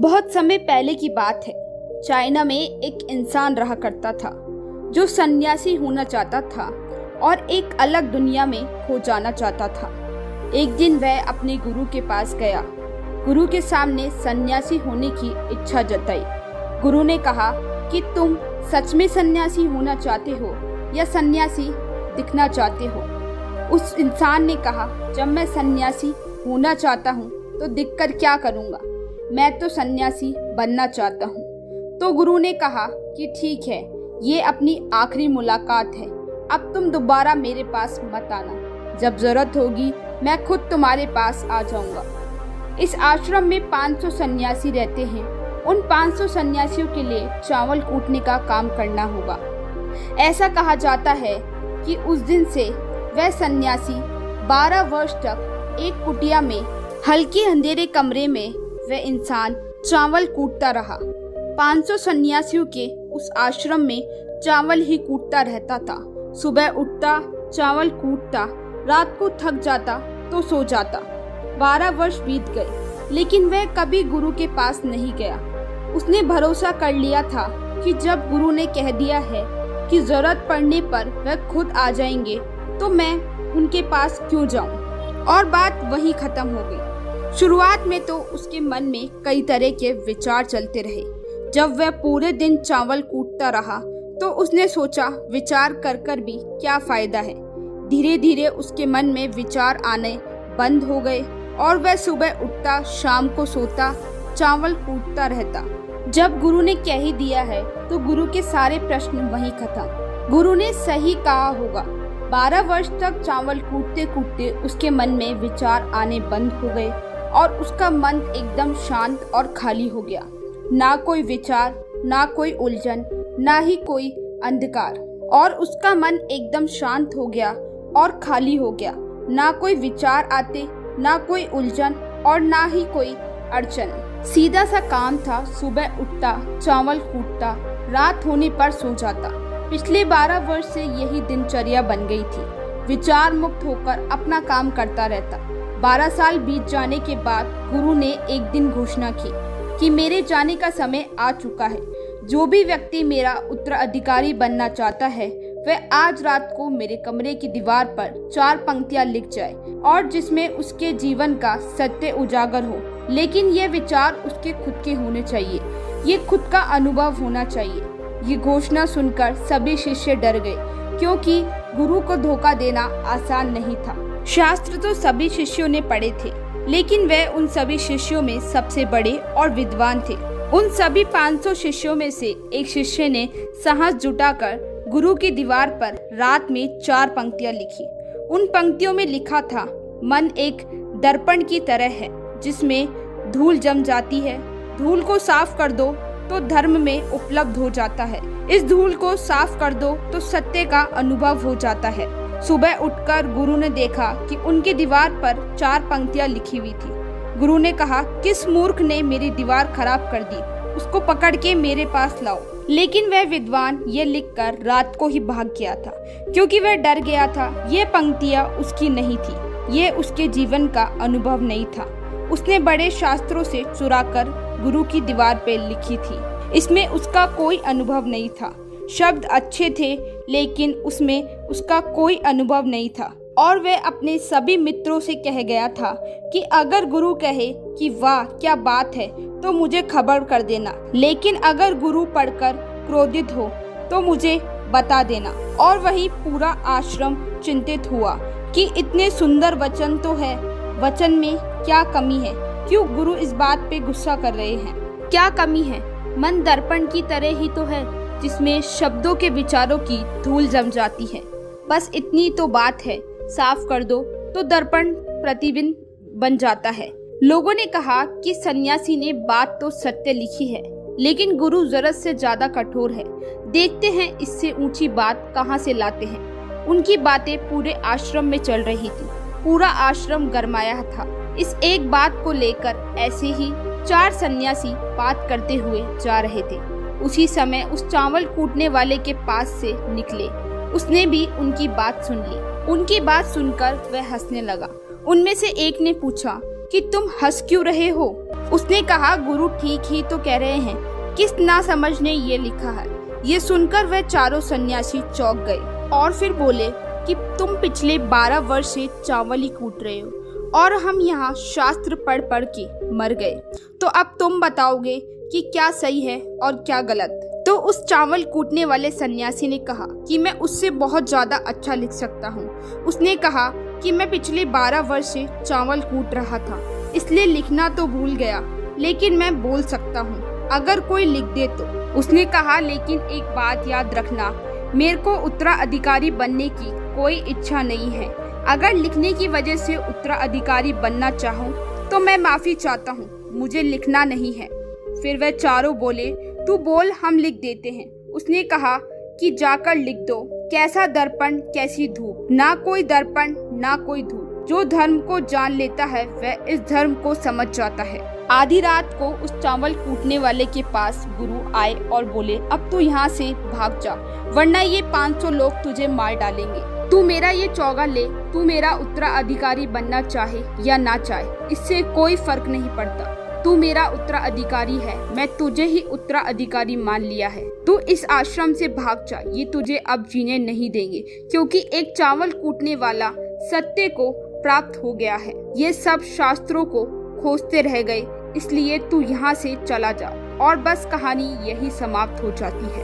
बहुत समय पहले की बात है। चाइना में एक इंसान रहा करता था जो सन्यासी होना चाहता था और एक अलग दुनिया में खो जाना चाहता था। एक दिन वह अपने गुरु के पास गया। गुरु के सामने सन्यासी होने की इच्छा जताई। गुरु ने कहा कि तुम सच में सन्यासी होना चाहते हो या सन्यासी दिखना चाहते हो। उस इंसान ने कहा, जब मैं सन्यासी होना चाहता हूँ तो दिखकर क्या करूँगा, मैं तो सन्यासी बनना चाहता हूँ। तो गुरु ने कहा कि ठीक है, ये अपनी आखिरी मुलाकात है, अब तुम दोबारा मेरे पास मत आना। जब जरूरत होगी मैं खुद तुम्हारे पास आ जाऊंगा। इस आश्रम में 500 सन्यासी रहते हैं। उन 500 सन्यासियों के लिए चावल कूटने का काम करना होगा। ऐसा कहा जाता है कि उस दिन से वह सन्यासी 12 वर्ष तक एक कुटिया में हल्के अंधेरे कमरे में वह इंसान चावल कूटता रहा। 500 सन्यासियों के उस आश्रम में चावल ही कूटता रहता था। सुबह उठता, चावल कूटता, रात को थक जाता तो सो जाता। 12 वर्ष बीत गए, लेकिन वह कभी गुरु के पास नहीं गया। उसने भरोसा कर लिया था कि जब गुरु ने कह दिया है कि जरूरत पड़ने पर वह खुद आ जाएंगे, तो मैं उनके पास क्यों जाऊं। और बात वहीं खत्म हो गई। शुरुआत में तो उसके मन में कई तरह के विचार चलते रहे। जब वह पूरे दिन चावल कूटता रहा तो उसने सोचा, विचार कर भी क्या फायदा है। धीरे धीरे उसके मन में विचार आने बंद हो गए और वह सुबह उठता, शाम को सोता, चावल कूटता रहता। जब गुरु ने कह ही दिया है तो गुरु के सारे प्रश्न वहीं खत्म। गुरु ने सही कहा होगा। 12 वर्ष तक चावल कूटते कूटते उसके मन में विचार आने बंद हो गए और उसका मन एकदम शांत और खाली हो गया। ना कोई विचार, ना कोई उलझन, ना ही कोई अंधकार। और उसका मन एकदम शांत हो गया और खाली हो गया। ना कोई विचार आते, ना कोई उलझन और ना ही कोई अड़चन। सीधा सा काम था। सुबह उठता, चावल कूटता, रात होने पर सो जाता। पिछले 12 वर्ष से यही दिनचर्या बन गई थी। विचार मुक्त होकर अपना काम करता रहता। 12 साल बीत जाने के बाद गुरु ने एक दिन घोषणा की कि मेरे जाने का समय आ चुका है। जो भी व्यक्ति मेरा उत्तराधिकारी बनना चाहता है वह आज रात को मेरे कमरे की दीवार पर 4 पंक्तियां लिख जाए और जिसमें उसके जीवन का सत्य उजागर हो। लेकिन ये विचार उसके खुद के होने चाहिए, ये खुद का अनुभव होना चाहिए। ये घोषणा सुनकर सभी शिष्य डर गए, क्योंकि गुरु को धोखा देना आसान नहीं था। शास्त्र तो सभी शिष्यों ने पढ़े थे, लेकिन वह उन सभी शिष्यों में सबसे बड़े और विद्वान थे। उन सभी 500 शिष्यों में से एक शिष्य ने साहस जुटाकर गुरु की दीवार पर रात में 4 पंक्तियां लिखी। उन पंक्तियों में लिखा था, मन एक दर्पण की तरह है जिसमें धूल जम जाती है। धूल को साफ कर दो तो धर्म में उपलब्ध हो जाता है। इस धूल को साफ कर दो तो सत्य का अनुभव हो जाता है। सुबह उठकर गुरु ने देखा कि उनकी दीवार पर 4 पंक्तियां लिखी हुई थी। गुरु ने कहा, किस मूर्ख ने मेरी दीवार खराब कर दी, उसको पकड़ के मेरे पास लाओ। लेकिन वह विद्वान ये लिखकर रात को ही भाग गया था, क्योंकि वह डर गया था। ये पंक्तियां उसकी नहीं थी, ये उसके जीवन का अनुभव नहीं था। उसने बड़े शास्त्रों से चुराकर गुरु की दीवार पे लिखी थी। इसमें उसका कोई अनुभव नहीं था। शब्द अच्छे थे, लेकिन उसमें उसका कोई अनुभव नहीं था। और वह अपने सभी मित्रों से कह गया था कि अगर गुरु कहे कि वाह क्या बात है तो मुझे खबर कर देना, लेकिन अगर गुरु पढ़कर क्रोधित हो तो मुझे बता देना। और वही पूरा आश्रम चिंतित हुआ कि इतने सुंदर वचन तो है, वचन में क्या कमी है, क्यों गुरु इस बात पे गुस्सा कर रहे हैं, क्या कमी है। मन दर्पण की तरह ही तो है जिसमें शब्दों के विचारों की धूल जम जाती है। बस इतनी तो बात है, साफ कर दो तो दर्पण प्रतिबिंब बन जाता है। लोगों ने कहा कि सन्यासी ने बात तो सत्य लिखी है, लेकिन गुरु जरूरत से ज्यादा कठोर है। देखते हैं इससे ऊंची बात कहां से लाते हैं। उनकी बातें पूरे आश्रम में चल रही थी। पूरा आश्रम गरमाया था। इस एक बात को लेकर ऐसे ही 4 सन्यासी बात करते हुए जा रहे थे। उसी समय उस चावल कूटने वाले के पास से निकले। उसने भी उनकी बात सुन ली। उनकी बात सुनकर वह हंसने लगा। उनमें से एक ने पूछा कि तुम हंस क्यों रहे हो। उसने कहा, गुरु ठीक ही तो कह रहे हैं, किस नासमझ ने ये लिखा है। ये सुनकर वह चारों सन्यासी चौंक गए और फिर बोले कि तुम पिछले 12 वर्ष से चावल ही कूट रहे हो और हम यहाँ शास्त्र पढ़ पढ़ के मर गए, तो अब तुम बताओगे कि क्या सही है और क्या गलत। तो उस चावल कूटने वाले सन्यासी ने कहा कि मैं उससे बहुत ज्यादा अच्छा लिख सकता हूँ। उसने कहा कि मैं पिछले 12 वर्ष से चावल कूट रहा था, इसलिए लिखना तो भूल गया, लेकिन मैं बोल सकता हूँ अगर कोई लिख दे तो। उसने कहा, लेकिन एक बात याद रखना, मेरे को उत्तराधिकारी बनने की कोई इच्छा नहीं है। अगर लिखने की वजह से उत्तराधिकारी बनना चाहूँ तो मैं माफी चाहता हूँ, मुझे लिखना नहीं है। फिर वह चारों बोले, तू बोल, हम लिख देते हैं। उसने कहा कि जाकर लिख दो, कैसा दर्पण कैसी धूप, ना कोई दर्पण ना कोई धूप। जो धर्म को जान लेता है वह इस धर्म को समझ जाता है। आधी रात को उस चावल कूटने वाले के पास गुरु आए और बोले, अब तू यहाँ से भाग जा, वरना ये 500 लोग तुझे मार डालेंगे। तू मेरा ये चौगा ले, तू मेरा उत्तराधिकारी बनना चाहे या ना चाहे, इससे कोई फर्क नहीं पड़ता। तू मेरा उत्तराधिकारी है, मैं तुझे ही उत्तराधिकारी मान लिया है। तू इस आश्रम से भाग जा, ये तुझे अब जीने नहीं देंगे, क्योंकि एक चावल कूटने वाला सत्य को प्राप्त हो गया है। ये सब शास्त्रों को खोजते रह गए, इसलिए तू यहाँ से चला जा। और बस कहानी यही समाप्त हो जाती है।